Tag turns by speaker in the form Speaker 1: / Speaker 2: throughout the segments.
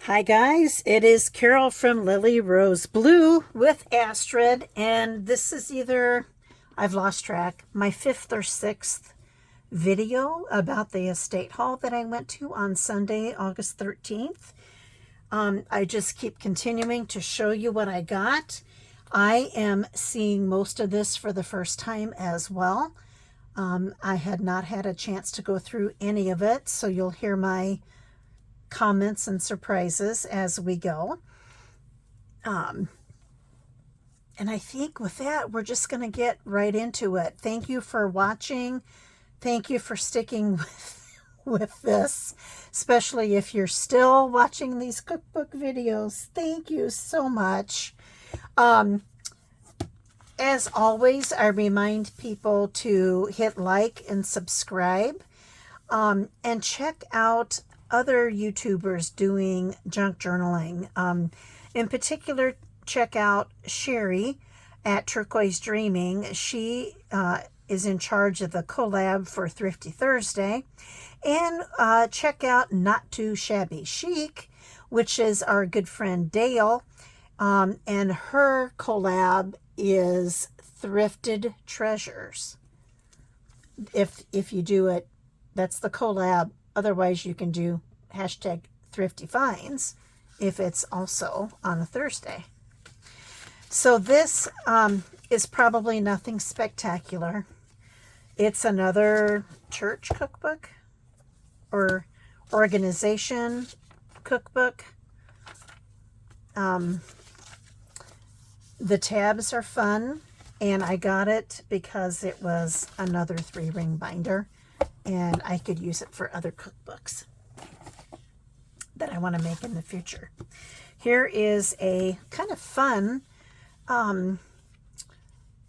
Speaker 1: Hi guys, it is Carol from Lily Rose Blue with Astrid, and this is either, I've lost track, my fifth or sixth video about the estate haul that I went to on Sunday, August 13th. I just keep continuing to show you what I got. I am seeing most of this for the first time as well. I had not had a chance to go through any of it, so you'll hear my comments and surprises as we go. And I think with that, we're just going to get right into it. Thank you for watching. Thank you for sticking with this, especially if you're still watching these cookbook videos. Thank you so much. As always, I remind people to hit like and subscribe, and check out other YouTubers doing junk journaling. In particular, check out Sherry at Turquoise Dreaming. She is in charge of the collab for Thrifty Thursday. And check out Not Too Shabby Chic, which is our good friend Dale. And her collab is Thrifted Treasures. If you do it, that's the collab. Otherwise, you can do hashtag Thrifty Finds if it's also on a Thursday. So this is probably nothing spectacular. It's another church cookbook or organization cookbook. The tabs are fun, and I got it because it was another 3-ring binder, and I could use it for other cookbooks that I want to make in the future. Here is a kind of fun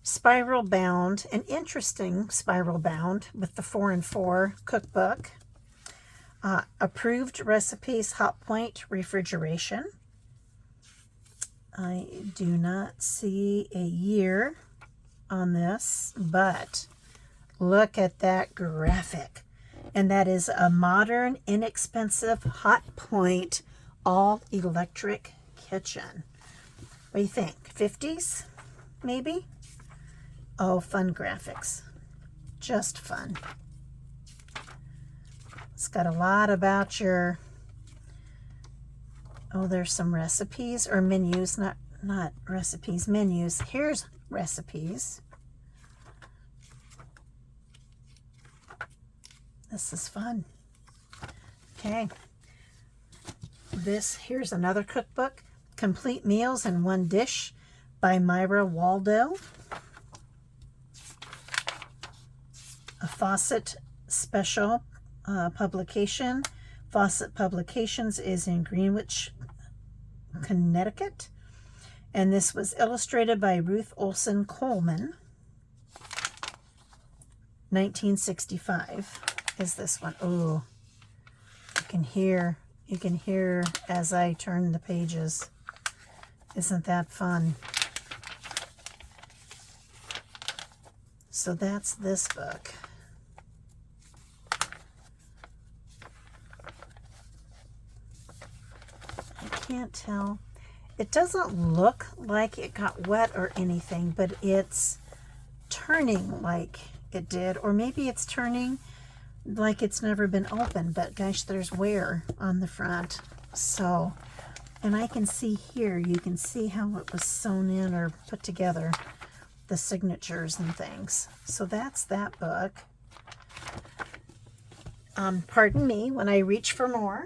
Speaker 1: spiral bound, an interesting spiral bound with the 4 and 4 cookbook. Approved recipes, hot point refrigeration. I do not see a year on this, but look at that graphic. And that is a modern, inexpensive, hot point, all electric kitchen. What do you think? 50s, maybe? Oh, fun graphics. Just fun. It's got a lot about your, oh, there's some recipes or menus, not recipes, menus. Here's recipes. This is fun. Okay. Here's another cookbook, Complete Meals in One Dish by Myra Waldo. A Fawcett special publication. Fawcett Publications is in Greenwich, Connecticut. And this was illustrated by Ruth Olson Coleman. 1965 is this one. Oh, you can hear as I turn the pages. Isn't that fun? So that's this book. I can't tell. It doesn't look like it got wet or anything, but it's turning like it did, or maybe it's turning like it's never been opened, but gosh, there's wear on the front. So, and I can see here, you can see how it was sewn in or put together, the signatures and things. So that's that book. Pardon me when I reach for more.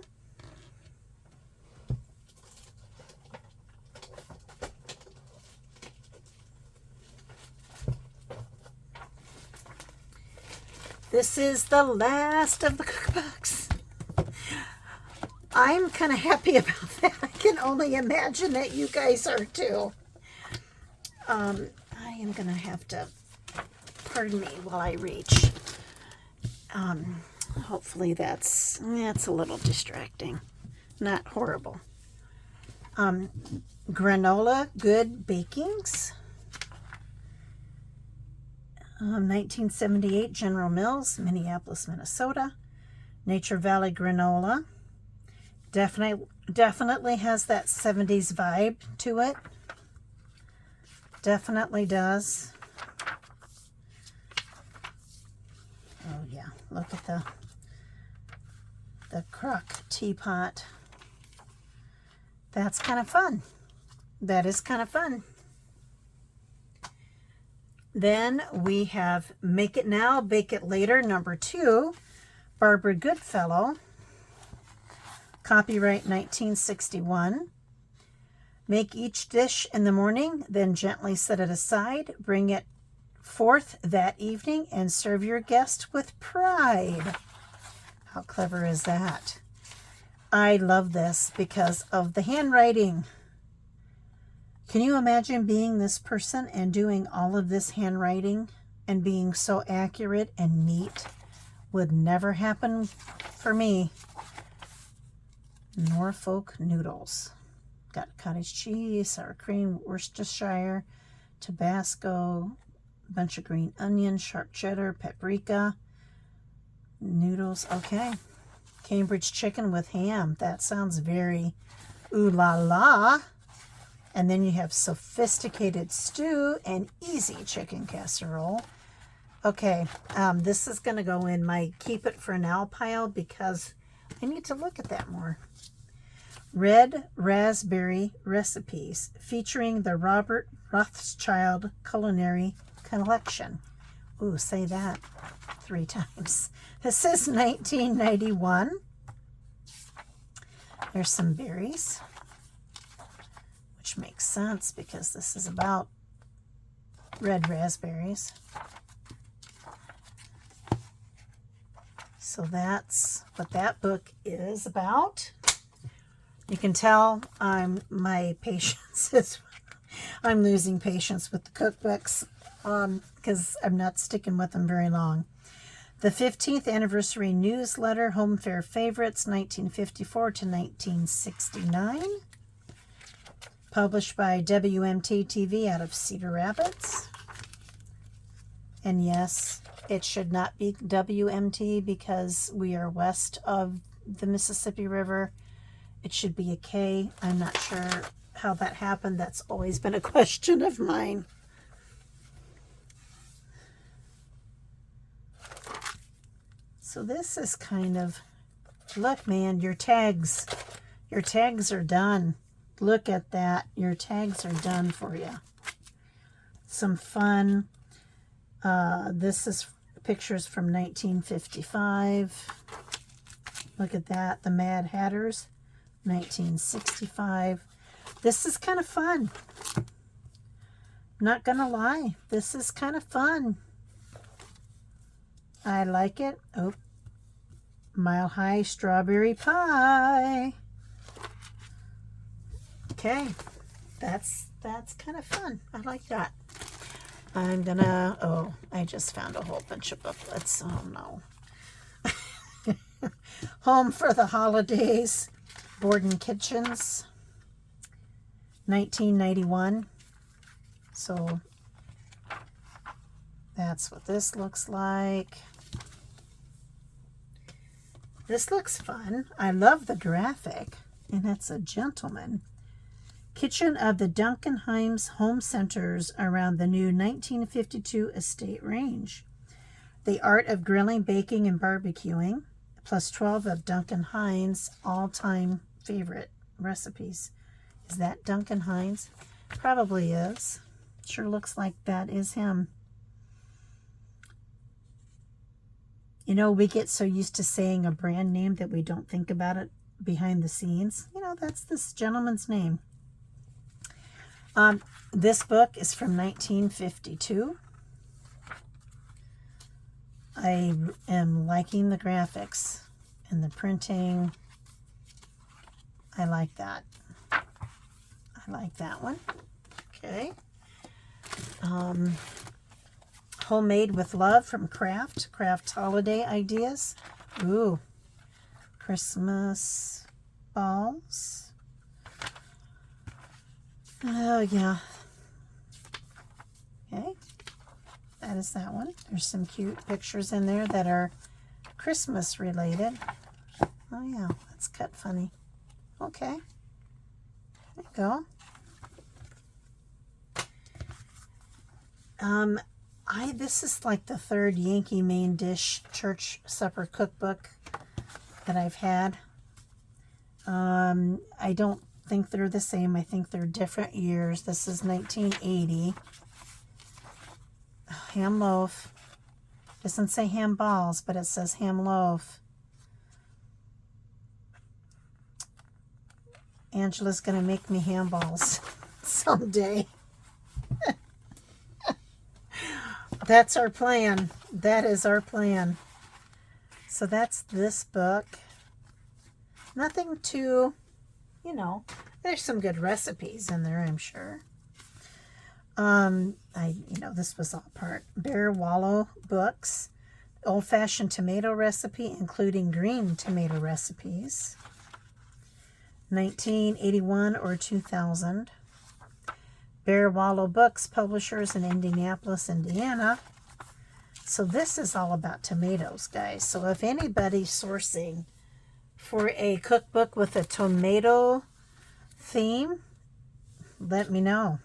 Speaker 1: This is the last of the cookbooks. I'm kind of happy about that. I can only imagine that you guys are too. I am going to have to, pardon me while I reach. Hopefully that's a little distracting. Not horrible. Granola Good Bakings. 1978 General Mills, Minneapolis, Minnesota. Nature Valley Granola. Definitely has that 70s vibe to it. Definitely does. Oh yeah, look at the crock teapot. That's kind of fun. That is kind of fun. Then we have Make It Now, Bake It Later, number 2, Barbara Goodfellow. Copyright 1961. Make each dish in the morning, then gently set it aside. Bring it forth that evening and serve your guest with pride. How clever is that? I love this because of the handwriting. Can you imagine being this person and doing all of this handwriting and being so accurate and neat? Would never happen for me. Norfolk noodles. Got cottage cheese, sour cream, Worcestershire, Tabasco, a bunch of green onion, sharp cheddar, paprika, noodles. Okay. Cambridge chicken with ham. That sounds very ooh la la. And then you have sophisticated stew and easy chicken casserole. Okay, this is going to go in my keep it for now pile because I need to look at that more. Red Raspberry Recipes featuring the Robert Rothschild Culinary Collection. Ooh, say that 3 times. This is 1991. There's some berries, which makes sense because this is about red raspberries. So that's what that book is about. You can tell my patience is, I'm losing patience with the cookbooks because I'm not sticking with them very long. The 15th Anniversary Newsletter, Home Fair Favorites, 1954 to 1969. Published by WMT TV out of Cedar Rapids. And yes, it should not be WMT because we are west of the Mississippi River. It should be a K. I'm not sure how that happened. That's always been a question of mine. So this is kind of, look man, your tags are done. Look at that. Your tags are done for you. Some fun. This is pictures from 1955. Look at that. The Mad Hatters, 1965. This is kind of fun. Not gonna lie. This is kind of fun. I like it. Oh, Mile High Strawberry Pie. Okay, that's kind of fun. I like that. I'm gonna, oh, I just found a whole bunch of booklets. Oh no. Home for the Holidays, Borden Kitchens, 1991. So that's what this looks like. This looks fun. I love the graphic, and it's a gentleman. Kitchen of the Duncan Hines Home Centers around the new 1952 Estate Range. The art of grilling, baking, and barbecuing, plus 12 of Duncan Hines' all-time favorite recipes. Is that Duncan Hines? Probably is. Sure looks like that is him. You know, we get so used to saying a brand name that we don't think about it behind the scenes. You know, that's this gentleman's name. This book is from 1952. I am liking the graphics and the printing. I like that. I like that one. Okay. Homemade with Love from Kraft Holiday Ideas. Ooh, Christmas balls. Oh, yeah. Okay, that is that one. There's some cute pictures in there that are Christmas related. Oh, yeah, that's cut funny. Okay. There you go. This is like the third Yankee main dish church supper cookbook that I've had. I don't think they're the same. I think they're different years. This is 1980. Ham loaf. Doesn't say ham balls, but it says ham loaf. Angela's going to make me ham balls someday. That's our plan. That is our plan. So that's this book. Nothing too, there's some good recipes in there, I'm sure. This was all part Bear Wallow books, old-fashioned tomato recipe, including green tomato recipes, 1981 or 2000. Bear Wallow Books, publishers in Indianapolis, Indiana. So this is all about tomatoes, guys. So if anybody's sourcing for a cookbook with a tomato theme, let me know.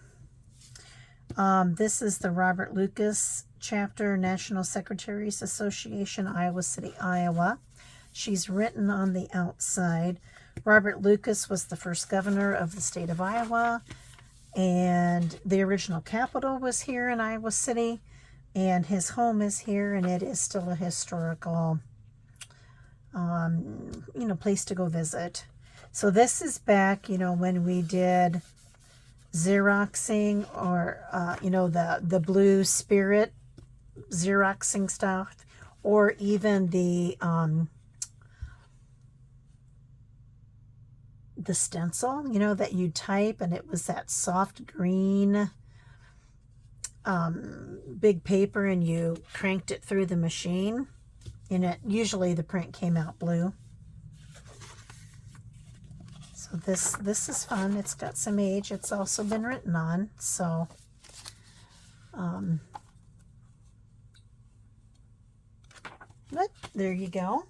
Speaker 1: This is the Robert Lucas chapter, National Secretaries Association, Iowa City, Iowa. She's written on the outside. Robert Lucas was the first governor of the state of Iowa, and the original capital was here in Iowa City, and his home is here, and it is still a historical, place to go visit. So this is back, when we did Xeroxing, or the Blue Spirit Xeroxing stuff, or even the stencil, that you type, and it was that soft green big paper, and you cranked it through the machine, and usually the print came out blue. So this is fun. It's got some age. It's also been written on. So but there you go.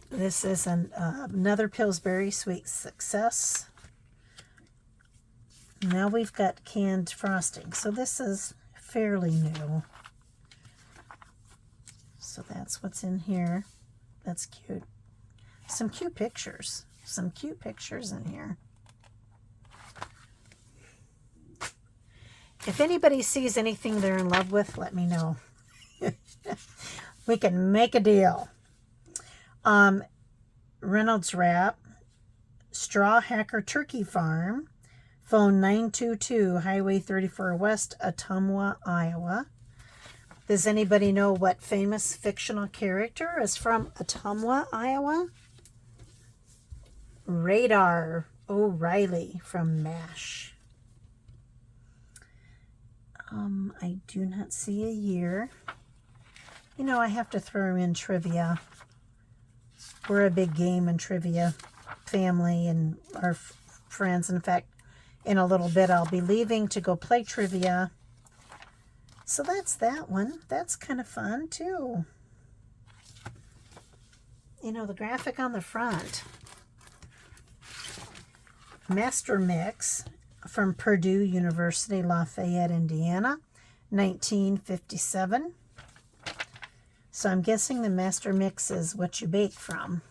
Speaker 1: This is another Pillsbury Sweet Success. Now we've got canned frosting. So this is fairly new. So that's what's in here. That's cute. Some cute pictures. Some cute pictures in here. If anybody sees anything they're in love with, let me know. We can make a deal. Reynolds Wrap, Straw Hacker Turkey Farm, phone 922, Highway 34 West, Ottumwa, Iowa. Does anybody know what famous fictional character is from Ottumwa, Iowa? Radar O'Reilly from MASH. I do not see a year. I have to throw in trivia. We're a big game and trivia family, and our friends. In fact, in a little bit, I'll be leaving to go play trivia. So that's that one. That's kind of fun, too. The graphic on the front. Master Mix from Purdue University, Lafayette, Indiana, 1957. So I'm guessing the Master Mix is what you bake from.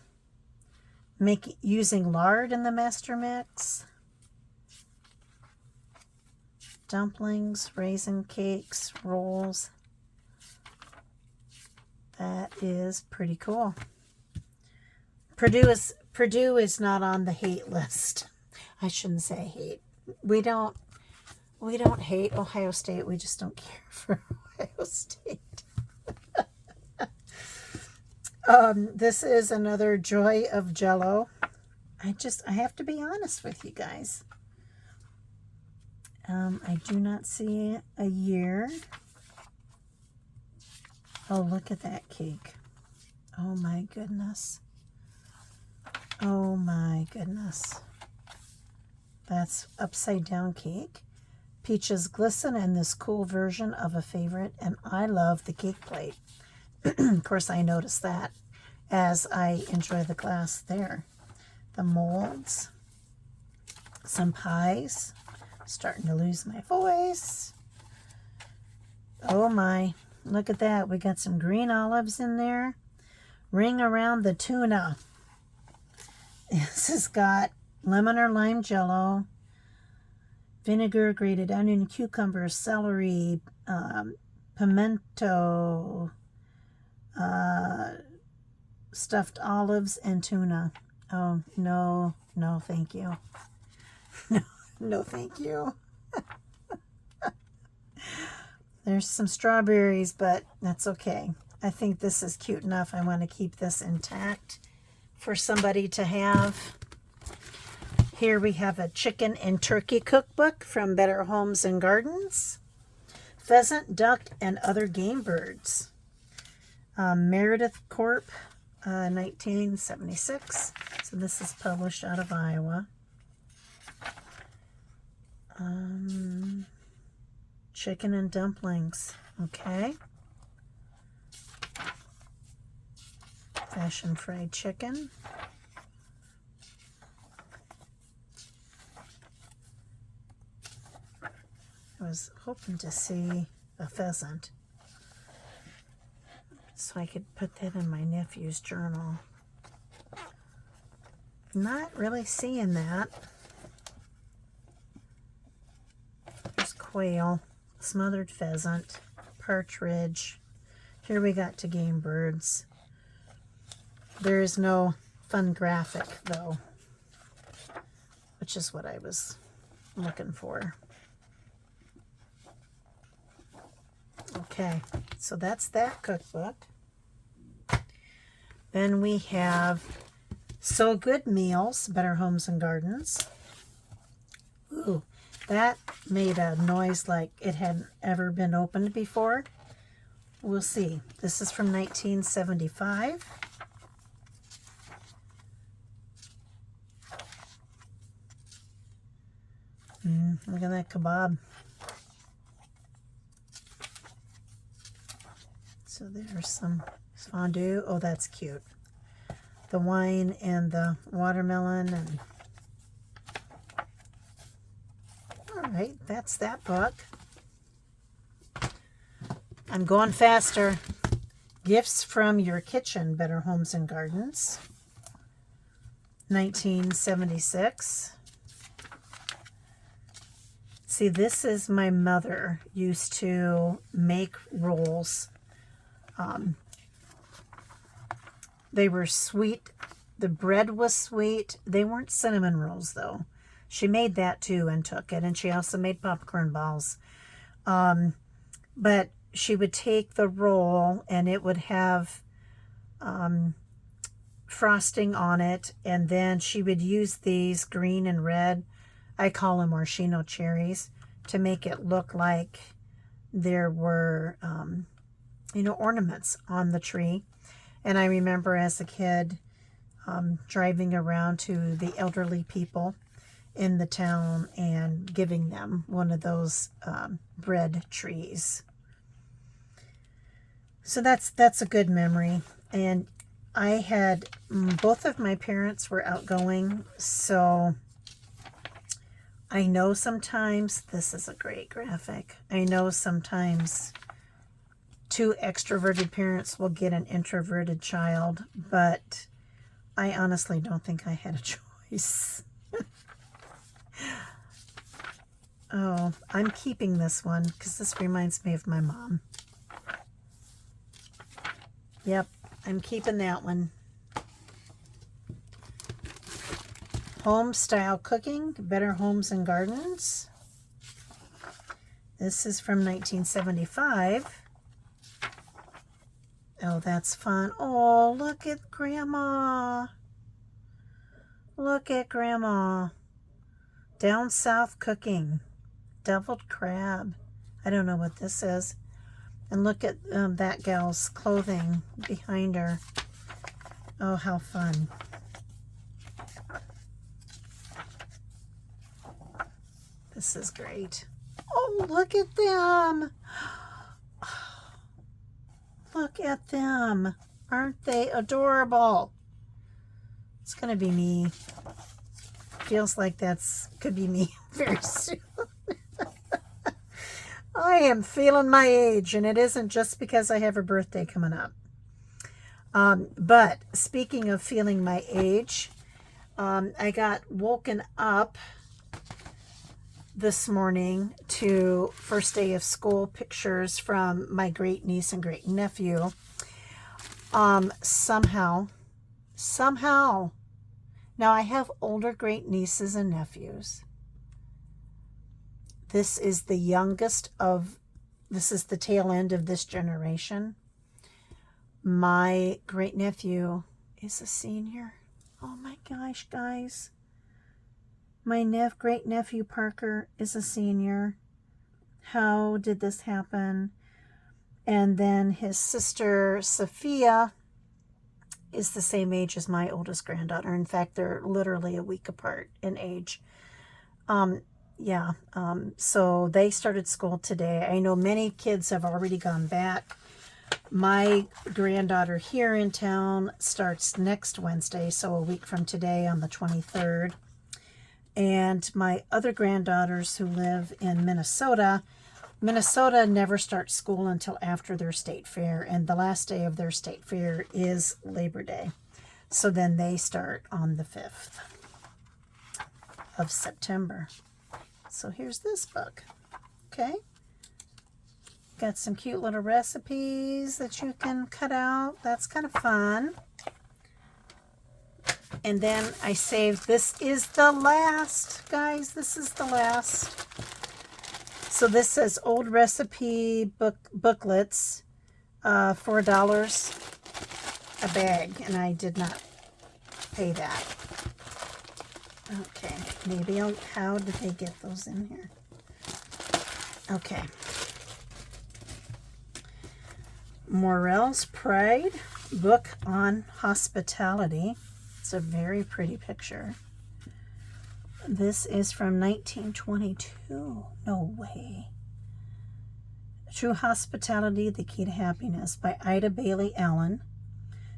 Speaker 1: Using lard in the Master Mix. Dumplings, raisin cakes, rolls. That is pretty cool. Purdue is not on the hate list. I shouldn't say hate. We don't hate Ohio State. We just don't care for Ohio State. This is another Joy of Jello. I have to be honest with you guys. I do not see a year. Oh, look at that cake. Oh my goodness. Oh my goodness. That's upside down cake. Peaches glisten in this cool version of a favorite, and I love the cake plate. Of course, I noticed that. as I enjoy the glass there. The molds, some pies. Starting to lose my voice. Oh my, look at that. We got some green olives in there. Ring around the tuna. This has got lemon or lime jello, vinegar, grated onion, cucumber, celery, pimento, stuffed olives, and tuna. Oh, no, no, thank you. No, thank you. There's some strawberries, but that's okay. I think this is cute enough. I want to keep this intact for somebody to have. Here we have a chicken and turkey cookbook from Better Homes and Gardens. Pheasant, duck, and other game birds. Meredith Corp, 1976. So this is published out of Iowa. Chicken and dumplings. Okay. Fashion fried chicken. I was hoping to see a pheasant so I could put that in my nephew's journal. Not really seeing that. There's quail, smothered pheasant, partridge. Here we got to game birds. There is no fun graphic though, which is what I was looking for. Okay, so that's that cookbook. Then we have So Good Meals, Better Homes and Gardens. Ooh, that made a noise like it hadn't ever been opened before. We'll see. This is from 1975. Look at that kebab. So there's some fondue. Oh, that's cute. The wine and the watermelon. And all right, that's that book. I'm going faster. Gifts from Your Kitchen, Better Homes and Gardens. 1976. See, this is my mother used to make rolls. They were sweet. The bread was sweet. They weren't cinnamon rolls, though. She made that, too, and took it. And she also made popcorn balls. But she would take the roll, and it would have frosting on it. And then she would use these green and red, I call them maraschino cherries, to make it look like there were, ornaments on the tree. And I remember as a kid driving around to the elderly people in the town and giving them one of those bread trees. So that's a good memory. And I had, both of my parents were outgoing, so I know sometimes, this is a great graphic, I know sometimes two extroverted parents will get an introverted child, but I honestly don't think I had a choice. Oh, I'm keeping this one because this reminds me of my mom. Yep, I'm keeping that one. Home Style Cooking, Better Homes and Gardens. This is from 1975. Oh, that's fun. Oh, look at Grandma. Look at Grandma. Down South Cooking. Deviled crab. I don't know what this is. And look at that gal's clothing behind her. Oh, how fun. This is great. Oh, look at them. Look at them. Aren't they adorable? It's going to be me. Feels like could be me very soon. I am feeling my age, and it isn't just because I have a birthday coming up. But speaking of feeling my age, I got woken up this morning to first day of school pictures from my great niece and great nephew. Somehow, now I have older great nieces and nephews. This is the tail end of this generation. My great nephew is a senior. Oh my gosh, guys. My great nephew Parker is a senior. How did this happen? And then his sister Sophia is the same age as my oldest granddaughter. In fact, they're literally a week apart in age. So they started school today. I know many kids have already gone back. My granddaughter here in town starts next Wednesday, so a week from today on the 23rd. And my other granddaughters who live in Minnesota never starts school until after their state fair, and the last day of their state fair is Labor Day. So then they start on the 5th of September. So here's this book. Okay. Got some cute little recipes that you can cut out. That's kind of fun. And then I saved, this is the last, guys. This is the last. So this says old recipe booklets, $4 a bag, and I did not pay that. Okay, maybe how did they get those in here? Okay. Morel's Pride, book on hospitality. It's a very pretty picture. This is from 1922. No way. True Hospitality, The Key to Happiness by Ida Bailey Allen.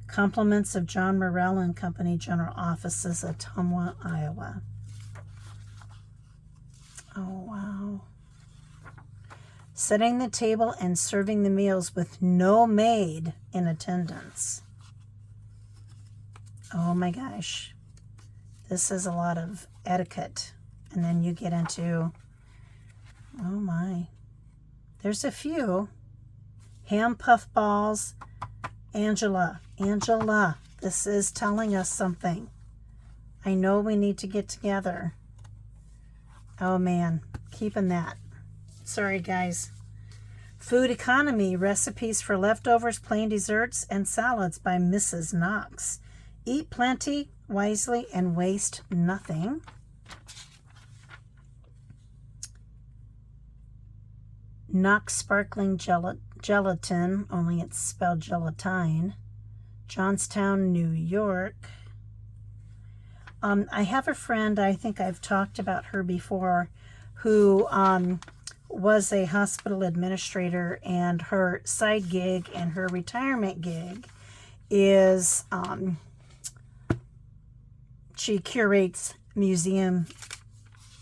Speaker 1: Compliments of John Morrell and Company, General Offices, Ottumwa, Iowa. Oh, wow. Setting the table and serving the meals with no maid in attendance. Oh my gosh. This is a lot of etiquette. And then you get into, oh my. There's a few. Ham puff balls. Angela, this is telling us something. I know we need to get together. Oh man, keeping that. Sorry guys. Food Economy, Recipes for Leftovers, Plain Desserts, and Salads by Mrs. Knox. Eat plenty, wisely, and waste nothing. Knox Sparkling Gelatin, only it's spelled gelatine. Johnstown, New York. I have a friend, I think I've talked about her before, who was a hospital administrator, and her side gig and her retirement gig is she curates museum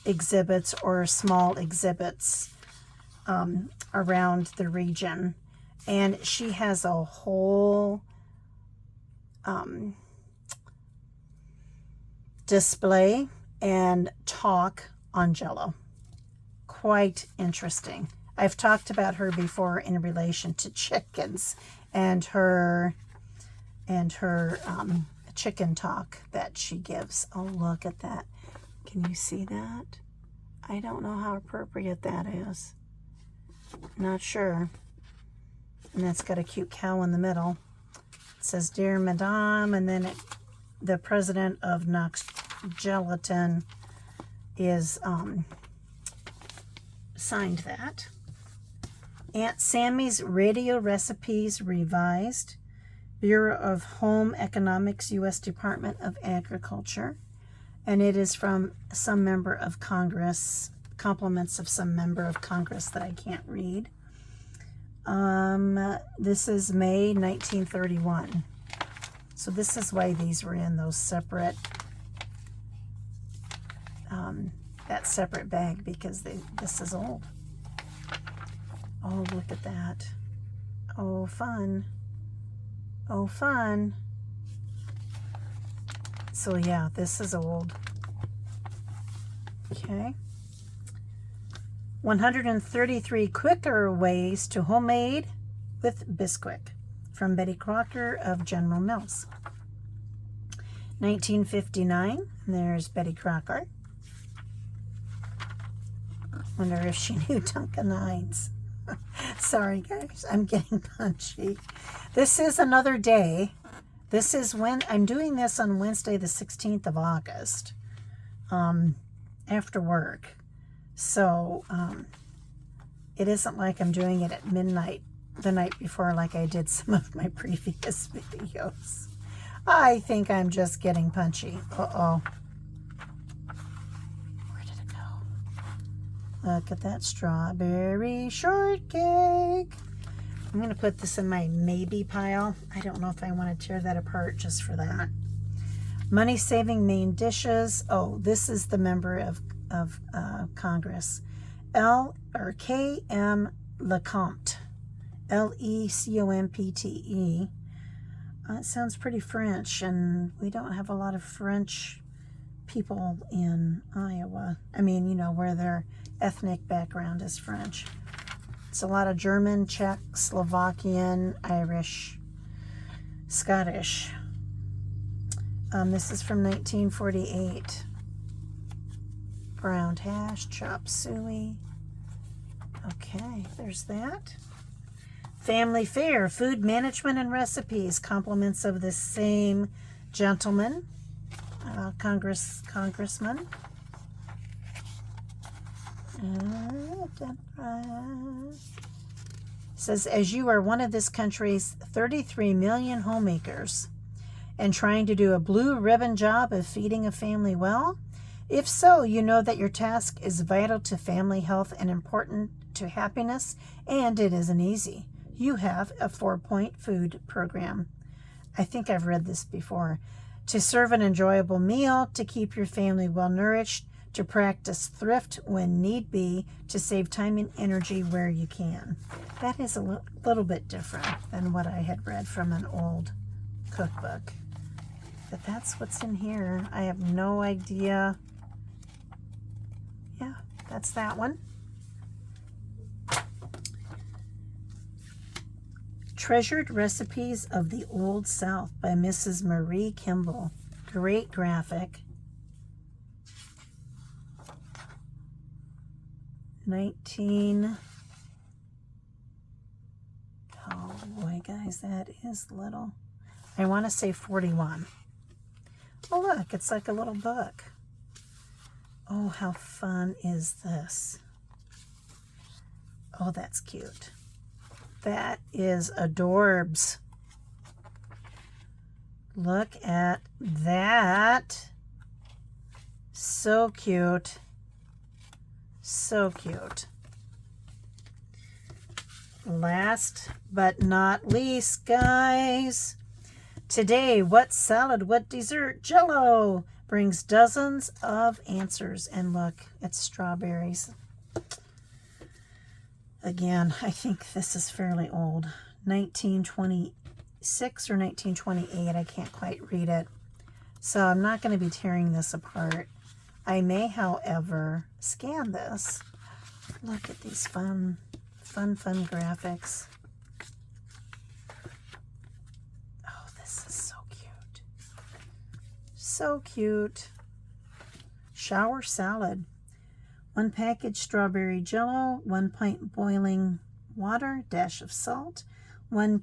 Speaker 1: exhibits or small exhibits around the region, and she has a whole display and talk on Jell-O. Quite interesting. I've talked about her before in relation to chickens and her chicken talk that she gives. Oh, look at that. Can you see that? I don't know how appropriate that is. Not sure. And that's got a cute cow in the middle. It says, Dear Madame, and then the president of Knox Gelatin is signed that. Aunt Sammy's Radio Recipes Revised, Bureau of Home Economics, U.S. Department of Agriculture, and it is from some member of Congress, compliments of some member of Congress that I can't read. This is May 1931. So this is why these were in those separate, that separate bag, because this is old. Oh, look at that. Oh, fun. Oh, fun. So yeah, this is old. Okay. 133 quicker ways to homemade with Bisquick, from Betty Crocker of General Mills. 1959, there's Betty Crocker. Wonder if she knew Duncan Hines. Sorry guys, I'm getting punchy. This is another day. This is when I'm doing this on Wednesday the 16th of August, after work. So it isn't like I'm doing it at midnight the night before like I did some of my previous videos. I think I'm just getting punchy. Uh-oh. Where did it go? Look at that strawberry shortcake. I'm going to put this in my maybe pile. I don't know if I want to tear that apart just for that. Money-saving main dishes. Oh, this is the member of Congress. K.M. Lecompte. Lecompte. It sounds pretty French, and we don't have a lot of French people in Iowa. I mean, you know, where their ethnic background is French. It's a lot of German, Czech, Slovakian, Irish, Scottish. This is from 1948. Browned hash, chop suey. Okay, there's that. Family Fare, food management and recipes, compliments of the same gentleman, congressman. Says, as you are one of this country's 33 million homemakers and trying to do a blue ribbon job of feeding a family well, if so, you know that your task is vital to family health and important to happiness, and it isn't easy. You have a 4-point food program. I think I've read this before. To serve an enjoyable meal, to keep your family well nourished, to practice thrift when need be, to save time and energy where you can. That is a little bit different than what I had read from an old cookbook. But that's what's in here. I have no idea. Yeah, that's that one. Treasured Recipes of the Old South by Mrs. Marie Kimball. Great graphic. 19. Oh boy, guys, that is little. I want to say 41. Oh, look, it's like a little book. Oh, how fun is this? Oh, that's cute. That is adorbs. Look at that. So cute. So cute. Last but not least, guys. Today, what salad, what dessert? Jell-O brings dozens of answers. And look, it's strawberries. Again, I think this is fairly old. 1926 or 1928. I can't quite read it. So I'm not going to be tearing this apart. I may, however, scan this. Look at these fun graphics. Oh, this is so cute. So cute. Shower salad. 1 package strawberry Jell-O, 1 pint boiling water, dash of salt, 1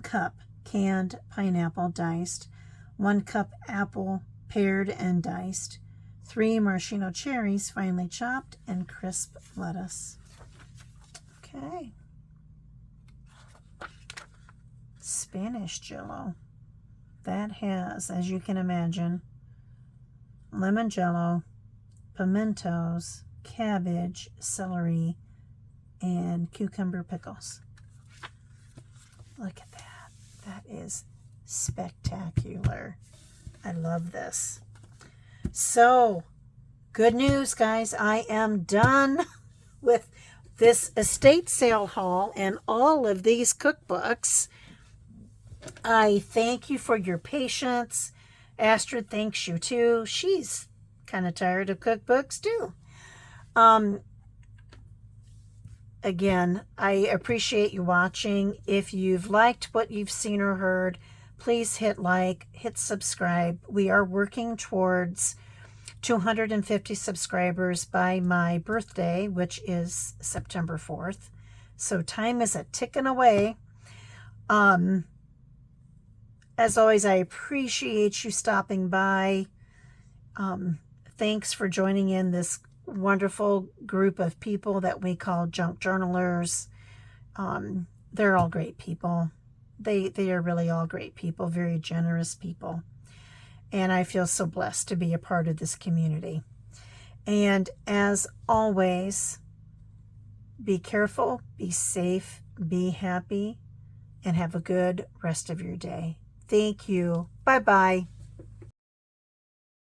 Speaker 1: cup canned pineapple diced, 1 cup apple pared and diced, 3 maraschino cherries finely chopped, and crisp lettuce. Okay. Spanish Jell-O. That has, as you can imagine, lemon Jell-O, pimentos, cabbage, celery, and cucumber pickles. Look at that. That is spectacular. I love this. So, good news, guys. I am done with this estate sale haul and all of these cookbooks. I thank you for your patience. Astrid thanks you too. She's kind of tired of cookbooks too. Again, I appreciate you watching. If you've liked what you've seen or heard, please hit like, hit subscribe. We are working towards 250 subscribers by my birthday, which is September 4th. So time is a ticking away. As always, I appreciate you stopping by. Thanks for joining in this wonderful group of people that we call junk journalers. They're all great people. They are really all great people, very generous people. And I feel so blessed to be a part of this community. And as always, be careful, be safe, be happy, and have a good rest of your day. Thank you. Bye-bye.